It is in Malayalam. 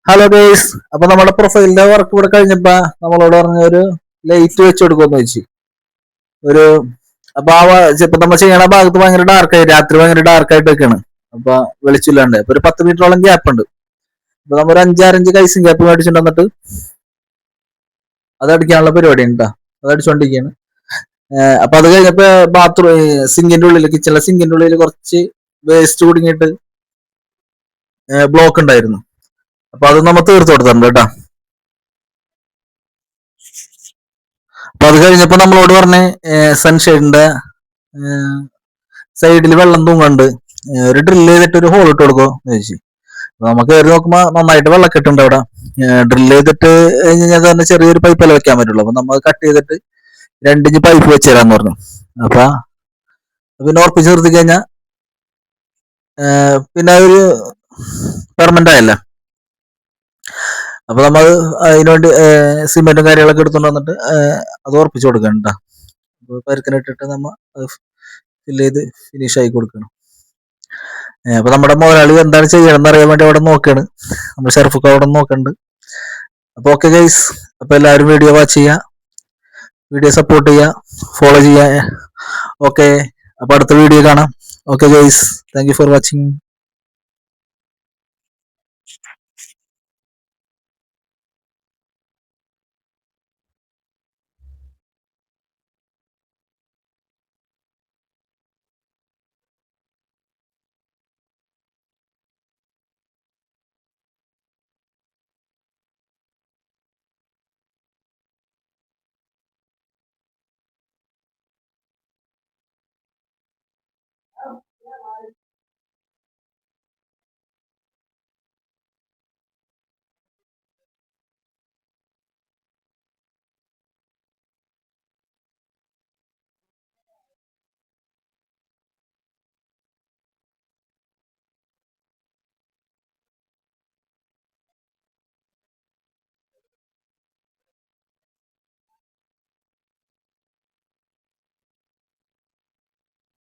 ഹലോ ഗേസ്, അപ്പൊ നമ്മുടെ പ്രൊഫൈലിന്റെ വർക്ക് ഇവിടെ കഴിഞ്ഞപ്പോ നമ്മളോട് പറഞ്ഞ ഒരു ലൈറ്റ് വെച്ച് കൊടുക്കുമെന്ന് വെച്ച് ഒരു അപ്പൊ ഇപ്പൊ നമ്മൾ ചെയ്യണ ഭാഗത്ത് ഭയങ്കര ഡാർക്കായി, രാത്രി ഭയങ്കര ഡാർക്കായിട്ട് വെക്കാണ്. അപ്പൊ വെളിച്ചില്ലാണ്ട് ഇപ്പൊ ഒരു 10 മീറ്ററോളം ഗ്യാപ്പ് ഉണ്ട്. അപ്പൊ നമ്മൾ ഒരു 5-6 ഇഞ്ച് കൈസിങ് ഗ്യാപ്പ് മേടിച്ചിട്ട് വന്നിട്ട് അത് അടിക്കാനുള്ള പരിപാടി ഉണ്ടാ, അത് അടിച്ചോണ്ടിരിക്കുകയാണ്. അപ്പൊ അത് കഴിഞ്ഞപ്പോ ബാത്റൂം സിങ്കിന്റെ ഉള്ളിൽ, കിച്ചണിലെ സിങ്കിന്റെ ഉള്ളിൽ കുറച്ച് വേസ്റ്റ് കുടുങ്ങിയിട്ട് ബ്ലോക്ക് ഉണ്ടായിരുന്നു. അപ്പൊ അത് നമ്മൾ തീർത്ത് കൊടുത്തിട്ടുണ്ട് കേട്ടോ. അപ്പൊ അത് കഴിഞ്ഞപ്പോ നമ്മളോട് പറഞ്ഞ് സൺഷെയ്ഡിന്റെ സൈഡിൽ വെള്ളം തൂങ്ങണ്ട്, ഒരു ഡ്രില്ല് ചെയ്തിട്ട് ഒരു ഹോൾ ഇട്ട് കൊടുക്കോ എന്ന് ചോദിച്ചു. അപ്പൊ നമുക്ക് കയറി നോക്കുമ്പോ നന്നായിട്ട് വെള്ളക്കെട്ടുണ്ട് അവിടെ. ഡ്രില്ല് ചെയ്തിട്ട് കഴിഞ്ഞാൽ തന്നെ ചെറിയൊരു പൈപ്പല്ലേ വെക്കാൻ പറ്റുള്ളൂ. അപ്പൊ നമ്മൾ കട്ട് ചെയ്തിട്ട് 2 ഇഞ്ച് പൈപ്പ് വെച്ച് തരാന്ന് പറഞ്ഞു. അപ്പൊ പിന്നെ ഉറപ്പിച്ച് നിർത്തി കഴിഞ്ഞാൽ പിന്നെ ഒരു പെർമനന്റ് ആയല്ല. അപ്പൊ നമ്മൾ അതിനുവേണ്ടി സിമെന്റും കാര്യങ്ങളൊക്കെ എടുത്തോണ്ട് വന്നിട്ട് അത് ഉറപ്പിച്ചു കൊടുക്കണം കേട്ടോ. അപ്പൊ പരുക്കനിട്ടിട്ട് നമ്മ അത് ഫില്ല് ചെയ്ത് ഫിനിഷ് ആക്കി കൊടുക്കണം. അപ്പൊ നമ്മുടെ മുതലാളി എന്താണ് ചെയ്യണം എന്ന് അറിയാൻ വേണ്ടി അവിടെ നോക്കാണ്. നമ്മൾ ഷെർഫൊക്കെ അവിടെ നോക്കുന്നുണ്ട്. അപ്പൊ ഓക്കെ ഗൈസ്, അപ്പൊ എല്ലാവരും വീഡിയോ വാച്ച് ചെയ്യുക, വീഡിയോ സപ്പോർട്ട് ചെയ്യുക, ഫോളോ ചെയ്യുക. ഓക്കെ, അപ്പൊ അടുത്ത വീഡിയോ കാണാം. Okay guys, thank you for watching.